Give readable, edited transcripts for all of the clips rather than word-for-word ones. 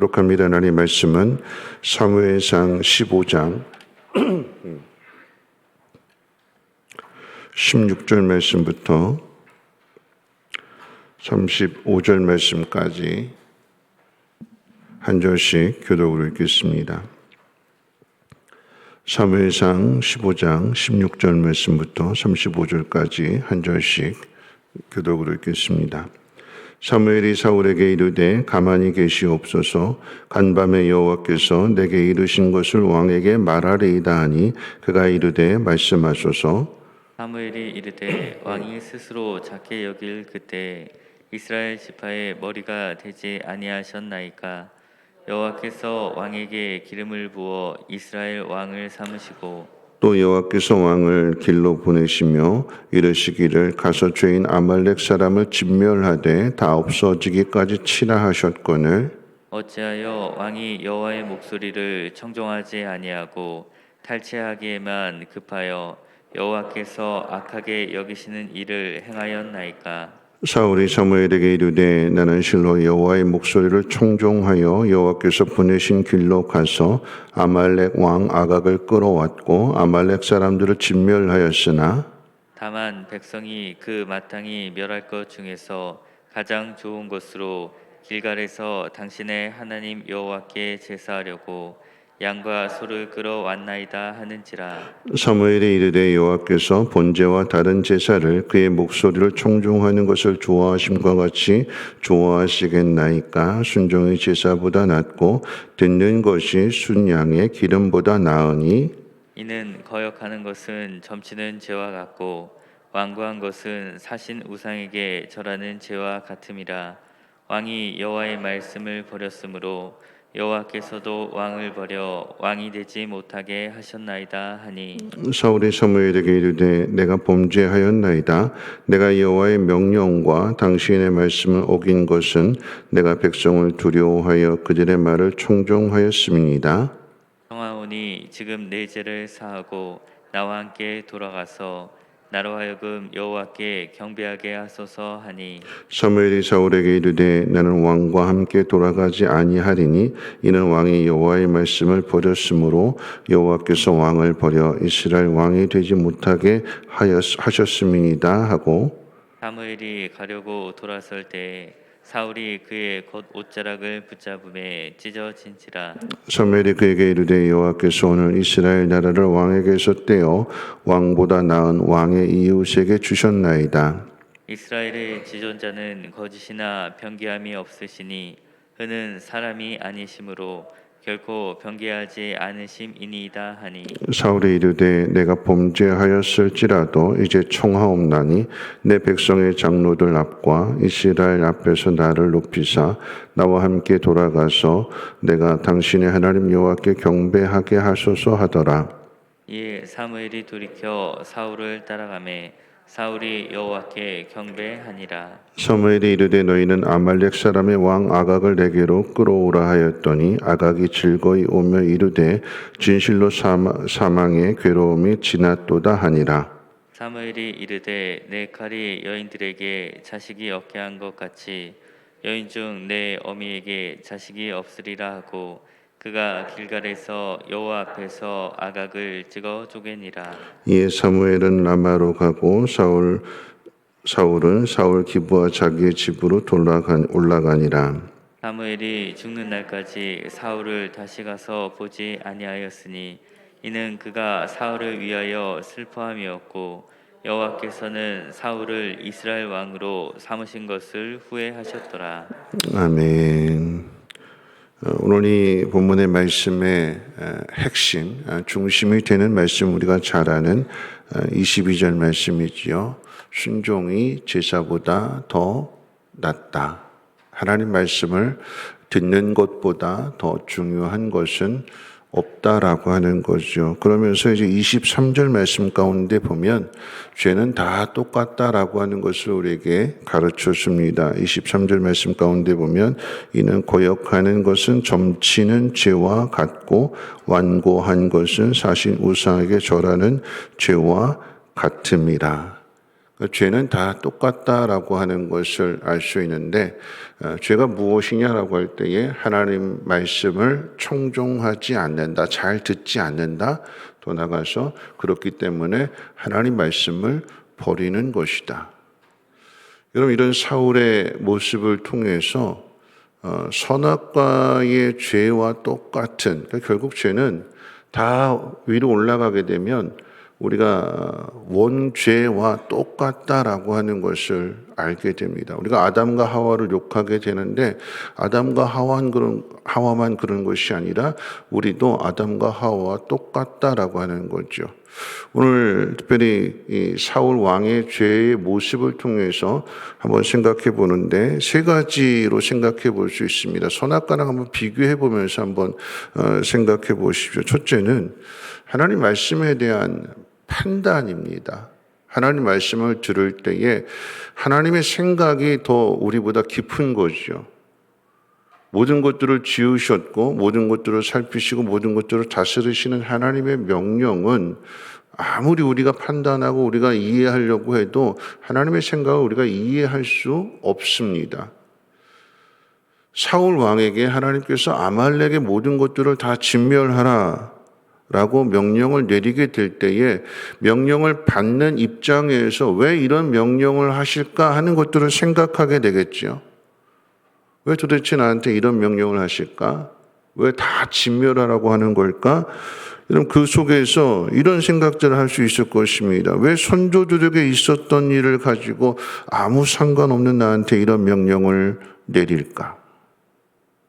기록합니다. 하나님의 말씀은 사무엘상 15장 16절 말씀부터 35절 말씀까지 한 절씩 교독으로 읽겠습니다. 사무엘상 15장 16절 말씀부터 35절까지 한 절씩 교독으로 읽겠습니다. 사무엘이 사울에게 이르되 가만히 계시옵소서. 간밤에 여호와께서 내게 이르신 것을 왕에게 말하리이다 하니 그가 이르되 말씀하소서. 사무엘이 이르되 왕이 스스로 작게 여길 그때 이스라엘 지파의 머리가 되지 아니하셨나이까. 여호와께서 왕에게 기름을 부어 이스라엘 왕을 삼으시고 또 여호와께서 왕을 길로 보내시며 이르시기를 가서 죄인 아말렉 사람을 진멸하되 다 없어지기까지 치라 하셨거늘 어찌하여 왕이 여호와의 목소리를 청종하지 아니하고 탈취하기에만 급하여 여호와께서 악하게 여기시는 일을 행하였나이까. 사울이 사무엘에게 이르되 나는 실로 여호와의 목소리를 청종하여 여호와께서 보내신 길로 가서 아말렉 왕 아각을 끌어왔고 아말렉 사람들을 진멸하였으나 다만 백성이 그 마땅히 멸할 것 중에서 가장 좋은 것으로 길갈에서 당신의 하나님 여호와께 제사하려고 양과 소를 끌어왔나이다 하는지라. 사무엘이 이르되 여호와께서 번제와 다른 제사를 그의 목소리를 청종하는 것을 좋아하심과 같이 좋아하시겠나이까. 순종의 제사보다 낫고 듣는 것이 순양의 기름보다 나으니 이는 거역하는 것은 점치는 죄와 같고 완고한 것은 사신 우상에게 절하는 죄와 같음이라. 왕이 여호와의 말씀을 버렸으므로 여호와께서도 왕을 버려 왕이 되지 못하게 하셨나이다 하니 사울이 사무엘에게 이르되 내가 범죄하였나이다. 내가 여호와의 명령과 당신의 말씀을 어긴 것은 내가 백성을 두려워하여 그들의 말을 청종하였음이니이다. 청하오니 지금 내 죄를 사하고 나와 함께 돌아가서 나로 하여금 여호와께 경배하게 하소서 하니 사무엘이 사울에게 이르되 나는 왕과 함께 돌아가지 아니하리니 이는 왕이 여호와의 말씀을 버렸으므로 여호와께서 왕을 버려 이스라엘 왕이 되지 못하게 하셨음이니이다 하고 사무엘이 가려고 돌아설 때 사울이 그의 겉 옷자락을 붙잡음에 찢어진지라. 사무엘이 그에게 이르되 여호와께서 오늘 이스라엘 나라를 왕에게서 떼어 왕보다 나은 왕의 이웃에게 주셨나이다. 이스라엘의 지존자는 거짓이나 변개함이 없으시니 그는 사람이 아니심으로 결코 변개하지 않으심이니이다 하니 사울이 이르되 내가 범죄하였을지라도 이제 청하옵나니 내 백성의 장로들 앞과 이스라엘 앞에서 나를 높이사 나와 함께 돌아가서 내가 당신의 하나님 여호와께 경배하게 하소서 하더라. 이에 사무엘이 돌이켜 사울을 따라가매 사울이 여호와께 경배하니라. 사무엘이 이르되 너희는 아말렉 사람의 왕 아각을 내게로 끌어오라 하였더니 아각이 즐거이 오며 이르되 진실로 사망의 괴로움이 지났도다 하니라. 사무엘이 이르되 내 칼이 여인들에게 자식이 없게 한 것 같이 여인 중 내 어미에게 자식이 없으리라 하고 그가 길갈에서 여호와 앞에서 아각을 찍어 쪼개니라. 이에 사무엘은 라마로 가고 사울은 사울 기브와 자기의 집으로 올라가니라. 사무엘이 죽는 날까지 사울을 다시 가서 보지 아니하였으니 이는 그가 사울을 위하여 슬퍼함이었고 여호와께서는 사울을 이스라엘 왕으로 삼으신 것을 후회하셨더라. 아멘. 오늘 이 본문의 말씀의 핵심, 중심이 되는 말씀 우리가 잘 아는 22절 말씀이지요. 순종이 제사보다 더 낫다. 하나님 말씀을 듣는 것보다 더 중요한 것은 없다라고 하는 거죠. 그러면서 이제 23절 말씀 가운데 보면 죄는 다 똑같다라고 하는 것을 우리에게 가르쳤습니다. 23절 말씀 가운데 보면 이는 거역하는 것은 점치는 죄와 같고 완고한 것은 사신 우상에게 절하는 죄와 같음이라. 죄는 다 똑같다라고 하는 것을 알 수 있는데 죄가 무엇이냐라고 할 때에 하나님 말씀을 청종하지 않는다, 잘 듣지 않는다, 더 나가서 그렇기 때문에 하나님 말씀을 버리는 것이다. 여러분, 이런 사울의 모습을 통해서 선악과의 죄와 똑같은, 그러니까 결국 죄는 다 위로 올라가게 되면 우리가 원죄와 똑같다라고 하는 것을 알게 됩니다. 우리가 아담과 하와를 욕하게 되는데 아담과 하와만 그런 것이 아니라 우리도 아담과 하와와 똑같다라고 하는 거죠. 오늘 특별히 이 사울 왕의 죄의 모습을 통해서 한번 생각해 보는데 세 가지로 생각해 볼 수 있습니다. 선악과랑 한번 비교해 보면서 한번 생각해 보십시오. 첫째는 하나님 말씀에 대한 판단입니다. 하나님 말씀을 들을 때에 하나님의 생각이 더 우리보다 깊은 거죠. 모든 것들을 지으셨고 모든 것들을 살피시고 모든 것들을 다스리시는 하나님의 명령은 아무리 우리가 판단하고 우리가 이해하려고 해도 하나님의 생각을 우리가 이해할 수 없습니다. 사울 왕에게 하나님께서 아말렉의 모든 것들을 다 진멸하라 라고 명령을 내리게 될 때에 명령을 받는 입장에서 왜 이런 명령을 하실까 하는 것들을 생각하게 되겠죠. 왜 도대체 나한테 이런 명령을 하실까? 왜 다 진멸하라고 하는 걸까? 여러분, 그 속에서 이런 생각들을 할 수 있을 것입니다. 왜 선조들에게 있었던 일을 가지고 아무 상관없는 나한테 이런 명령을 내릴까?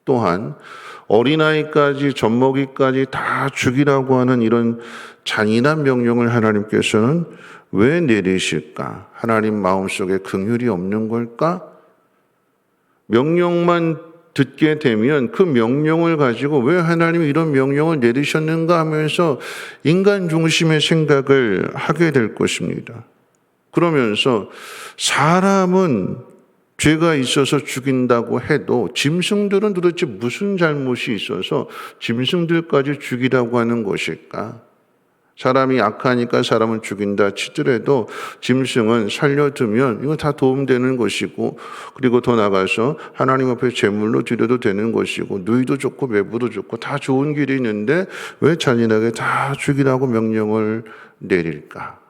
또한 어린아이까지 젖먹이까지 다 죽이라고 하는 이런 잔인한 명령을 하나님께서는 왜 내리실까? 하나님 마음속에 긍휼이 없는 걸까? 명령만 듣게 되면 그 명령을 가지고 왜 하나님이 이런 명령을 내리셨는가 하면서 인간 중심의 생각을 하게 될 것입니다. 그러면서 사람은 죄가 있어서 죽인다고 해도 짐승들은 도대체 무슨 잘못이 있어서 짐승들까지 죽이라고 하는 것일까? 사람이 악하니까 사람을 죽인다 치더라도 짐승은 살려두면 이거 다 도움되는 것이고 그리고 더 나가서 하나님 앞에 제물로 드려도 되는 것이고 누이도 좋고 매부도 좋고 다 좋은 길이 있는데 왜 잔인하게 다 죽이라고 명령을 내릴까?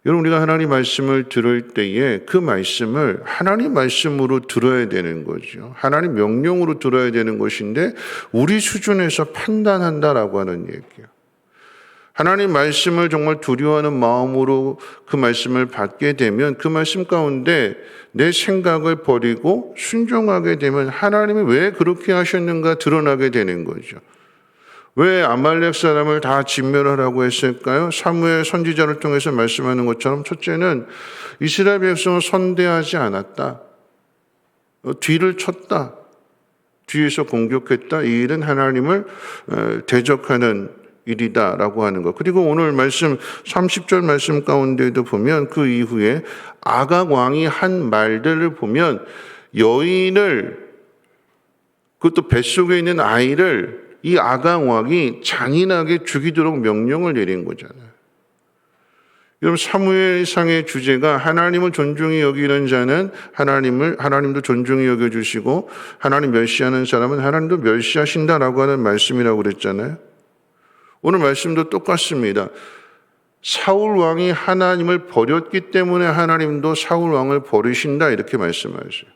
여러분, 우리가 하나님 말씀을 들을 때에 그 말씀을 하나님 말씀으로 들어야 되는 거죠. 하나님 명령으로 들어야 되는 것인데 우리 수준에서 판단한다라고 하는 얘기예요. 하나님 말씀을 정말 두려워하는 마음으로 그 말씀을 받게 되면 그 말씀 가운데 내 생각을 버리고 순종하게 되면 하나님이 왜 그렇게 하셨는가 드러나게 되는 거죠. 왜 아말렉 사람을 다 진멸하라고 했을까요? 사무엘 선지자를 통해서 말씀하는 것처럼 첫째는 이스라엘 백성을 선대하지 않았다. 뒤를 쳤다. 뒤에서 공격했다. 이 일은 하나님을 대적하는 일이다라고 하는 것. 그리고 오늘 말씀 30절 말씀 가운데도 보면 그 이후에 아각 왕이 한 말들을 보면 여인을 그것도 뱃속에 있는 아이를 이 아각 왕이 잔인하게 죽이도록 명령을 내린 거잖아요. 여러분, 사무엘상의 주제가 하나님을 존중히 여기는 자는 하나님도 존중히 여겨주시고 하나님 멸시하는 사람은 하나님도 멸시하신다라고 하는 말씀이라고 그랬잖아요. 오늘 말씀도 똑같습니다. 사울 왕이 하나님을 버렸기 때문에 하나님도 사울 왕을 버리신다 이렇게 말씀하세요.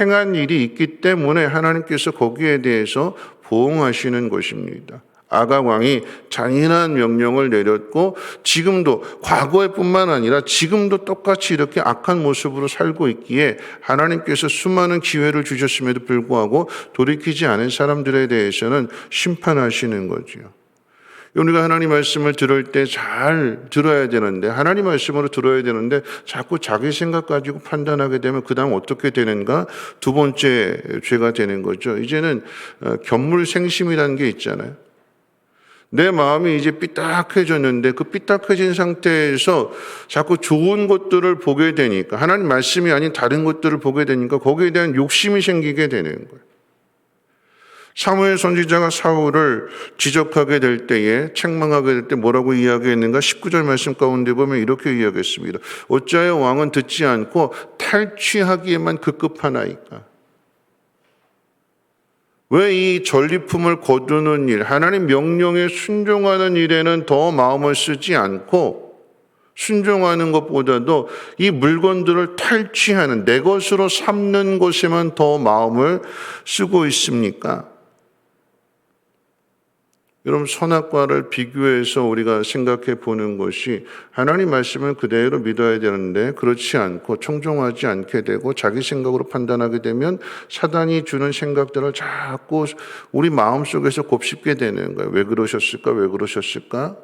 행한 일이 있기 때문에 하나님께서 거기에 대해서 보응하시는 것입니다. 아각 왕이 잔인한 명령을 내렸고 지금도 과거에 뿐만 아니라 지금도 똑같이 이렇게 악한 모습으로 살고 있기에 하나님께서 수많은 기회를 주셨음에도 불구하고 돌이키지 않은 사람들에 대해서는 심판하시는 거지요. 우리가 하나님 말씀을 들을 때 잘 들어야 되는데 하나님 말씀으로 들어야 되는데 자꾸 자기 생각 가지고 판단하게 되면 그 다음 어떻게 되는가? 두 번째 죄가 되는 거죠. 이제는 견물생심이라는 게 있잖아요. 내 마음이 이제 삐딱해졌는데 그 삐딱해진 상태에서 자꾸 좋은 것들을 보게 되니까 하나님 말씀이 아닌 다른 것들을 보게 되니까 거기에 대한 욕심이 생기게 되는 거예요. 사무엘 선지자가 사울을 지적하게 될 때에, 책망하게 될 때 뭐라고 이야기했는가? 19절 말씀 가운데 보면 이렇게 이야기했습니다. 어찌하여 왕은 듣지 않고 탈취하기에만 급급하나이까? 왜 이 전리품을 거두는 일, 하나님 명령에 순종하는 일에는 더 마음을 쓰지 않고 순종하는 것보다도 이 물건들을 탈취하는, 내 것으로 삼는 것에만 더 마음을 쓰고 있습니까? 여러분, 선악과를 비교해서 우리가 생각해 보는 것이, 하나님 말씀을 그대로 믿어야 되는데 그렇지 않고 청종하지 않게 되고 자기 생각으로 판단하게 되면 사단이 주는 생각들을 자꾸 우리 마음속에서 곱씹게 되는 거예요. 왜 그러셨을까? 왜 그러셨을까?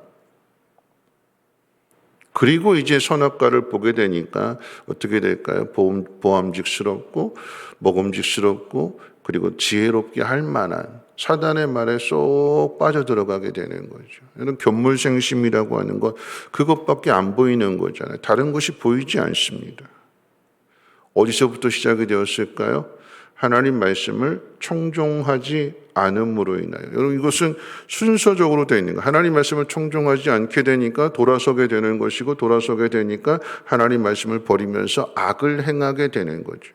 그리고 이제 선악과를 보게 되니까 어떻게 될까요? 보암직스럽고 먹음직스럽고 그리고 지혜롭게 할 만한 사단의 말에 쏙 빠져들어가게 되는 거죠. 이런 견물생심이라고 하는 것, 그것밖에 안 보이는 거잖아요. 다른 것이 보이지 않습니다. 어디서부터 시작이 되었을까요? 하나님 말씀을 청종하지 않음으로 인하여. 여러분, 이것은 순서적으로 되어 있는 거예요. 하나님 말씀을 청종하지 않게 되니까 돌아서게 되는 것이고, 돌아서게 되니까 하나님 말씀을 버리면서 악을 행하게 되는 거죠.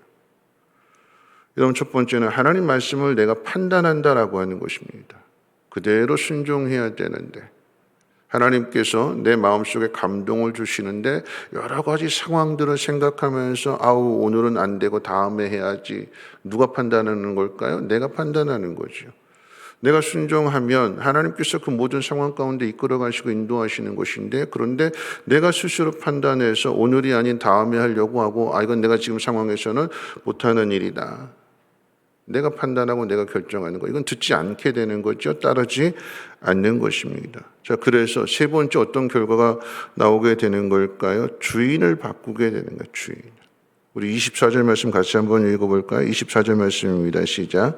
여러분, 첫 번째는 하나님 말씀을 내가 판단한다라고 하는 것입니다. 그대로 순종해야 되는데, 하나님께서 내 마음속에 감동을 주시는데 여러 가지 상황들을 생각하면서 아우, 오늘은 안 되고 다음에 해야지. 누가 판단하는 걸까요? 내가 판단하는 거죠. 내가 순종하면 하나님께서 그 모든 상황 가운데 이끌어 가시고 인도하시는 것인데, 그런데 내가 스스로 판단해서 오늘이 아닌 다음에 하려고 하고, 이건 내가 지금 상황에서는 못하는 일이다. 내가 판단하고 내가 결정하는 거, 이건 듣지 않게 되는 거죠. 따르지 않는 것입니다. 자, 그래서 세 번째 어떤 결과가 나오게 되는 걸까요? 주인을 바꾸게 되는 거예요. 주인. 우리 24절 말씀 같이 한번 읽어볼까요? 24절 말씀입니다. 시작.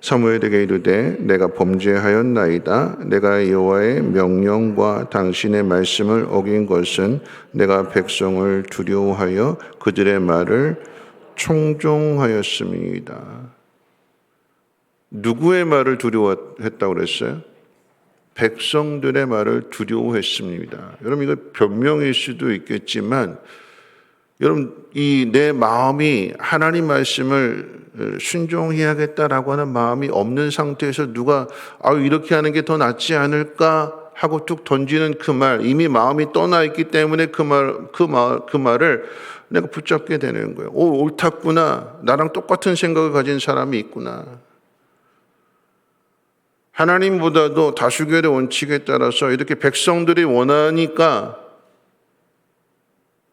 사무엘에게 이르되 내가 범죄하였나이다. 내가 여호와의 명령과 당신의 말씀을 어긴 것은 내가 백성을 두려워하여 그들의 말을 청종하였습니다. 누구의 말을 두려워했다고 그랬어요? 백성들의 말을 두려워했습니다. 여러분, 이거 변명일 수도 있겠지만, 여러분, 이 내 마음이 하나님 말씀을 순종해야겠다라고 하는 마음이 없는 상태에서 누가 이렇게 하는 게 더 낫지 않을까 하고 툭 던지는 그 말, 이미 마음이 떠나 있기 때문에 그 말을 내가 붙잡게 되는 거예요. 옳았구나. 나랑 똑같은 생각을 가진 사람이 있구나. 하나님보다도 다수결의 원칙에 따라서 이렇게 백성들이 원하니까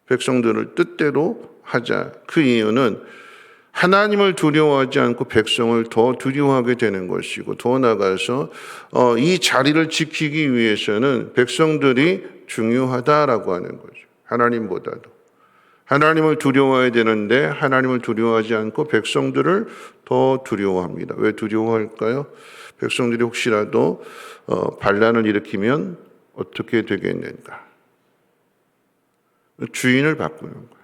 백성들을 뜻대로 하자. 그 이유는 하나님을 두려워하지 않고 백성을 더 두려워하게 되는 것이고, 더 나아가서 이 자리를 지키기 위해서는 백성들이 중요하다라고 하는 거죠. 하나님보다도. 하나님을 두려워해야 되는데 하나님을 두려워하지 않고 백성들을 더 두려워합니다. 왜 두려워할까요? 백성들이 혹시라도 반란을 일으키면 어떻게 되겠는가? 주인을 바꾸는 거예요.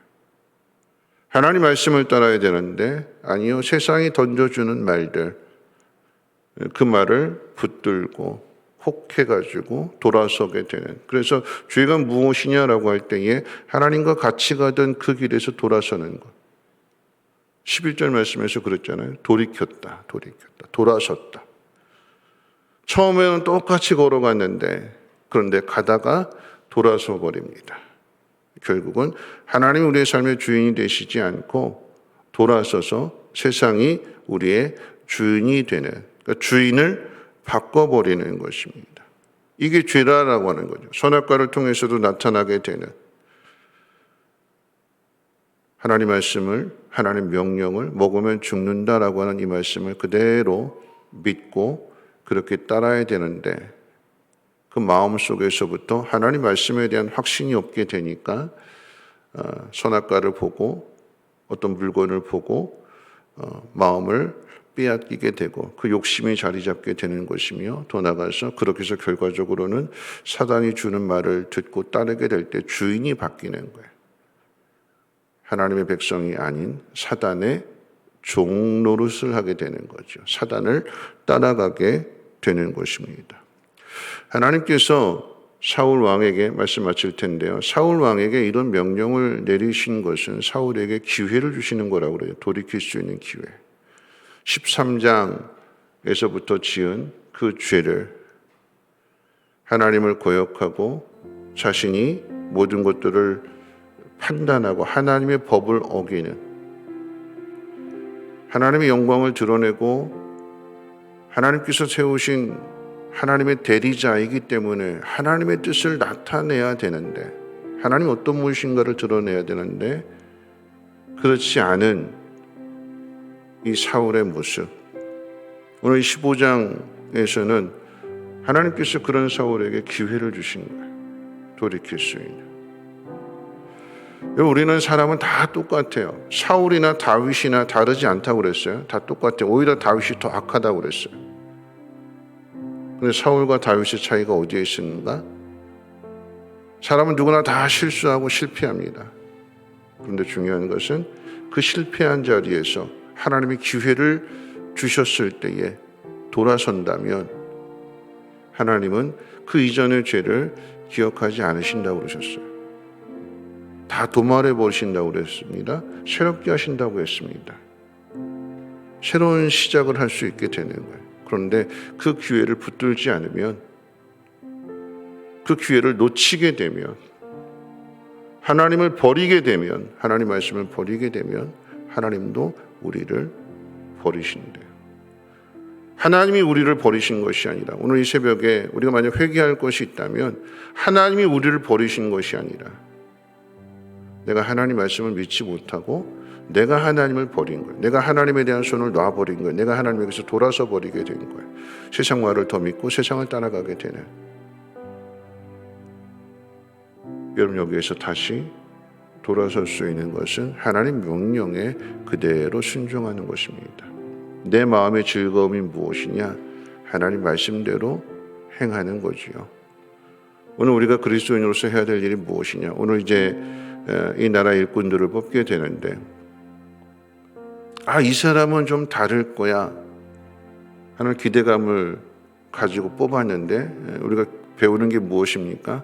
하나님 말씀을 따라야 되는데 아니요, 세상이 던져주는 말들, 그 말을 붙들고 혹해가지고 돌아서게 되는. 그래서 죄가 무엇이냐라고 할 때에 하나님과 같이 가던 그 길에서 돌아서는 것. 11절 말씀에서 그랬잖아요. 돌이켰다. 돌아섰다. 처음에는 똑같이 걸어갔는데 그런데 가다가 돌아서 버립니다. 결국은 하나님이 우리의 삶의 주인이 되시지 않고 돌아서서 세상이 우리의 주인이 되는, 그러니까 주인을 바꿔버리는 것입니다. 이게 죄라라고 하는 거죠. 선악과를 통해서도 나타나게 되는, 하나님 말씀을, 하나님 명령을 먹으면 죽는다라고 하는 이 말씀을 그대로 믿고 그렇게 따라야 되는데, 그 마음 속에서부터 하나님 말씀에 대한 확신이 없게 되니까 선악과를 보고 어떤 물건을 보고 마음을 빼앗기게 되고 그 욕심이 자리 잡게 되는 것이며, 더 나아가서 그렇게 해서 결과적으로는 사단이 주는 말을 듣고 따르게 될 때 주인이 바뀌는 거예요. 하나님의 백성이 아닌 사단의 종노릇을 하게 되는 거죠. 사단을 따라가게 되는 것입니다. 하나님께서 사울 왕에게 말씀하실 텐데요. 사울 왕에게 이런 명령을 내리신 것은 사울에게 기회를 주시는 거라고 그래요. 돌이킬 수 있는 기회. 13장에서부터 지은 그 죄를 하나님을 거역하고 자신이 모든 것들을 판단하고 하나님의 법을 어기는, 하나님의 영광을 드러내고 하나님께서 세우신 하나님의 대리자이기 때문에 하나님의 뜻을 나타내야 되는데, 하나님 어떤 분이신가를 드러내야 되는데 그렇지 않은 이 사울의 모습, 오늘 15장에서는 하나님께서 그런 사울에게 기회를 주신 거예요. 돌이킬 수 있는. 우리는 사람은 다 똑같아요. 사울이나 다윗이나 다르지 않다고 그랬어요. 다 똑같아요. 오히려 다윗이 더 악하다고 그랬어요. 근데 사울과 다윗의 차이가 어디에 있는가? 사람은 누구나 다 실수하고 실패합니다. 그런데 중요한 것은 그 실패한 자리에서 하나님이 기회를 주셨을 때에 돌아선다면 하나님은 그 이전의 죄를 기억하지 않으신다고 그러셨어요. 다 도말해 버리신다고 그랬습니다. 새롭게 하신다고 했습니다. 새로운 시작을 할 수 있게 되는 거예요. 그런데 그 기회를 붙들지 않으면, 그 기회를 놓치게 되면, 하나님을 버리게 되면, 하나님 말씀을 버리게 되면 하나님도 우리를 버리신대요. 하나님이 우리를 버리신 것이 아니라, 오늘 이 새벽에 우리가 만약 회개할 것이 있다면 하나님이 우리를 버리신 것이 아니라 내가 하나님 말씀을 믿지 못하고 내가 하나님을 버린 거예요. 내가 하나님에 대한 손을 놔버린 거예요. 내가 하나님에게서 돌아서 버리게 된 거예요. 세상 말을 더 믿고 세상을 따라가게 되는. 여러분, 여기에서 다시 돌아설 수 있는 것은 하나님 명령에 그대로 순종하는 것입니다. 내 마음의 즐거움이 무엇이냐? 하나님 말씀대로 행하는 거지요. 오늘 우리가 그리스도인으로서 해야 될 일이 무엇이냐? 오늘 이제 이 나라 일꾼들을 뽑게 되는데, 이 사람은 좀 다를 거야 하는 기대감을 가지고 뽑았는데, 우리가 배우는 게 무엇입니까?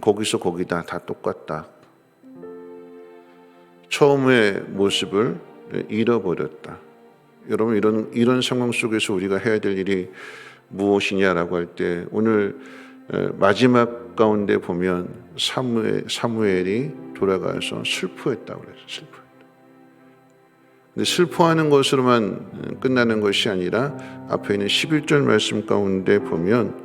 거기서 거기다 다 똑같다. 처음의 모습을 잃어버렸다. 여러분, 이런 상황 속에서 우리가 해야 될 일이 무엇이냐라고 할 때, 오늘 마지막 가운데 보면 사무엘이 돌아가서 슬퍼했다고 그랬어요. 슬퍼했다. 근데 슬퍼하는 것으로만 끝나는 것이 아니라 앞에 있는 11절 말씀 가운데 보면,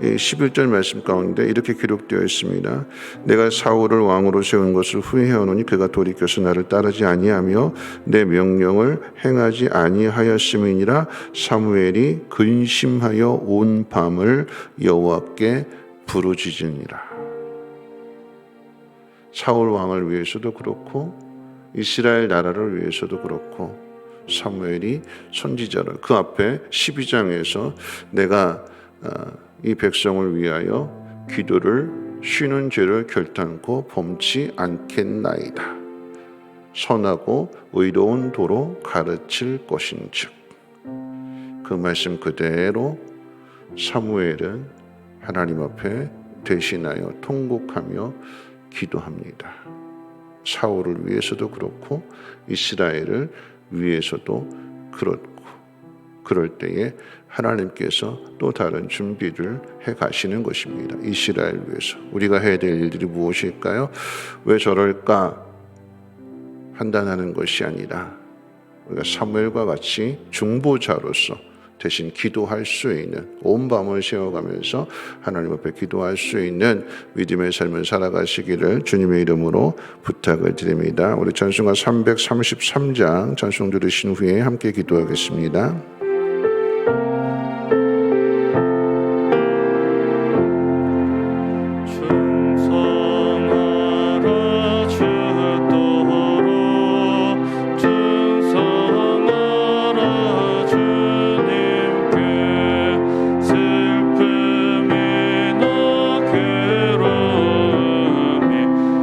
이 11절 말씀 가운데 이렇게 기록되어 있습니다. 내가 사울을 왕으로 세운 것을 후회하노니 그가 돌이켜서 나를 따르지 아니하며 내 명령을 행하지 아니하였음이니라. 사무엘이 근심하여 온 밤을 여호와께 부르짖으니라. 사울 왕을 위해서도 그렇고 이스라엘 나라를 위해서도 그렇고 사무엘이 선지자를 그 앞에 12장에서 내가 이 백성을 위하여 기도를 쉬는 죄를 결단코 범치 않겠나이다. 선하고 의로운 도로 가르칠 것인즉. 그 말씀 그대로 사무엘은 하나님 앞에 대신하여 통곡하며 기도합니다. 사울을 위해서도 그렇고 이스라엘을 위해서도 그렇고, 그럴 때에 하나님께서 또 다른 준비를 해 가시는 것입니다. 이스라엘 위해서 우리가 해야 될 일들이 무엇일까요? 왜 저럴까 판단하는 것이 아니라 우리가 사무엘과 같이 중보자로서 대신 기도할 수 있는, 온 밤을 새워가면서 하나님 앞에 기도할 수 있는 믿음의 삶을 살아가시기를 주님의 이름으로 부탁을 드립니다. 우리 찬송가 333장 찬송 들으신 후에 함께 기도하겠습니다.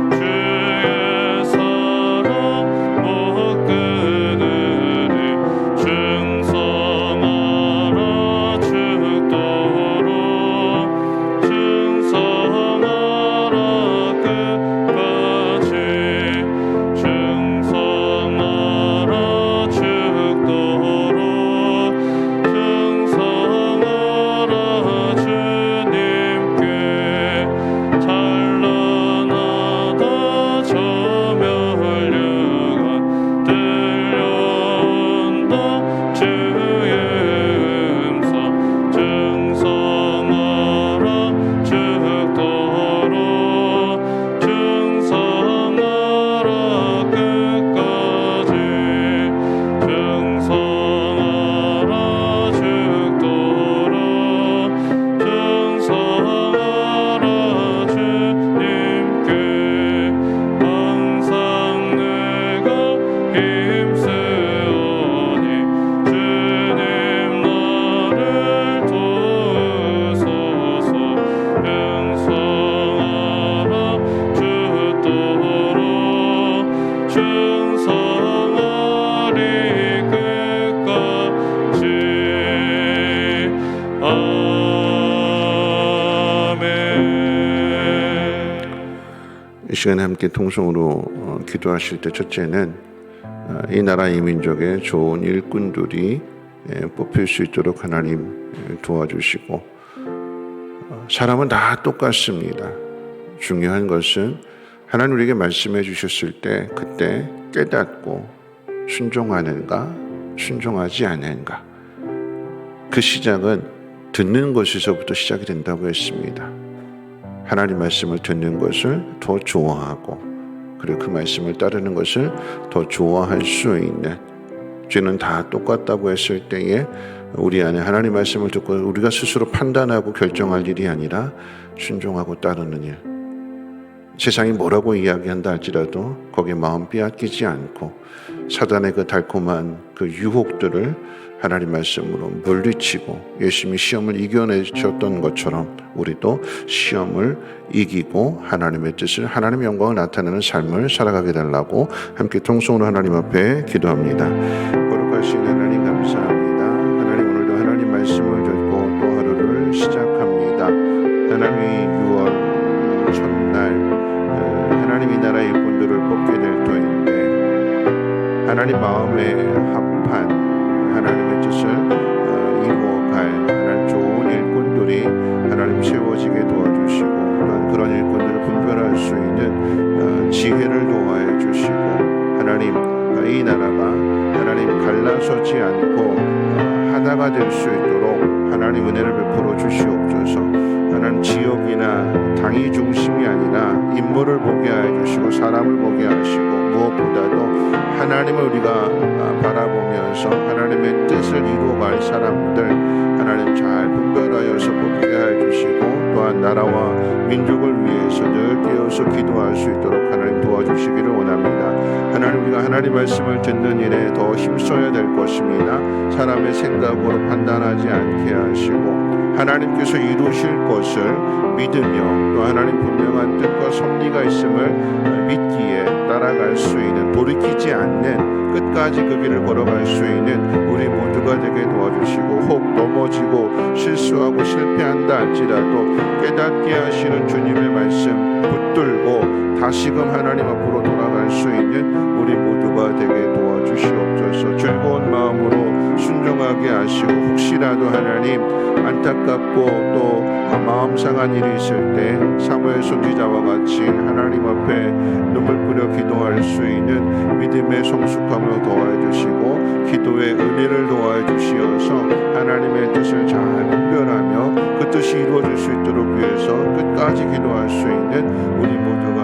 주의 사랑 못 끊으니 시간에 함께 통성으로 기도하실 때 첫째는 이 나라 이 민족의 좋은 일꾼들이 뽑힐 수 있도록 하나님 도와주시고, 사람은 다 똑같습니다. 중요한 것은 하나님 우리에게 말씀해 주셨을 때 그때 깨닫고 순종하는가 순종하지 않는가, 그 시작은 듣는 것에서부터 시작이 된다고 했습니다. 하나님 말씀을 듣는 것을 더 좋아하고, 그리고 그 말씀을 따르는 것을 더 좋아할 수 있는, 죄는 다 똑같다고 했을 때에 우리 안에 하나님 말씀을 듣고 우리가 스스로 판단하고 결정할 일이 아니라 순종하고 따르는 일, 세상이 뭐라고 이야기한다 할지라도 거기에 마음 빼앗기지 않고 사단의 그 달콤한 그 유혹들을 하나님 말씀으로 물리치고 예수님이 시험을 이겨내셨던 것처럼 우리도 시험을 이기고 하나님의 뜻을, 하나님의 영광을 나타내는 삶을 살아가게 달라고 함께 통성으로 하나님 앞에 기도합니다. 거룩하신 하나님 감사합니다. 하나님 오늘도 하나님 말씀을 듣고 또 하루를 시작합니다. 하나님이 6월 첫날 하나님 이 나라의 일꾼들을 뽑게 될 터인데, 하나님 마음에 합한 하나님의 뜻을 이루어갈 하나님 좋은 일꾼들이 하나님 세워지게 도와주시고, 또한 그런 일꾼들을 분별할 수 있는 지혜를 도와해 주시고, 하나님 이 나라가 하나님 갈라서지 않고 하나가 될 수 있도록 하나님 은혜를 베풀어 주시옵소서. 하나님 지역이나 당이 중심이 아니라 인물을 보게 하여 주시고 사람을 보게 하시고, 무엇보다도 하나님을 우리가 바라보면서 하나님의 뜻을 이루어갈 사람들 하나님 잘 분별하여서 뽑게 하여 주시고, 또한 나라와 민족을 위해서 늘 깨어서 기도할 수 있도록 하나님 도와주시기를 원합니다. 하나님 우리가 하나님 말씀을 듣는 일에 더 힘써야 될 것입니다. 사람의 생각으로 판단하지 않게 하시고 하나님께서 이루실 것을 믿으며, 또 하나님 분명한 뜻과 섭리가 있음을 믿기에 따라갈 수 있는, 돌이키지 않는 끝까지 그 길을 걸어갈 수 있는 우리 모두가 되게 도와주시고, 혹 넘어지고 실수하고 실패한다 할지라도 깨닫게 하시는 주님의 말씀 붙들고 다시금 하나님 앞으로 돌아갈 수 있는 우리 모두가 되게 도와주시옵소서. 즐거운 마음으로 순종하게 하시고, 혹시라도 하나님 안타깝고 또 마음 상한 일이 있을 때 사무엘 선지자와 같이 하나님 앞에 눈물 뿌려 기도할 수 있는 믿음의 성숙함을 도와해 주시고, 기도의 은혜를 도와해 주시어서 하나님의 뜻을 잘 분별하며 그 뜻이 이루어질 수 있도록 위해서 끝까지 기도할 수 있는 우리 모두가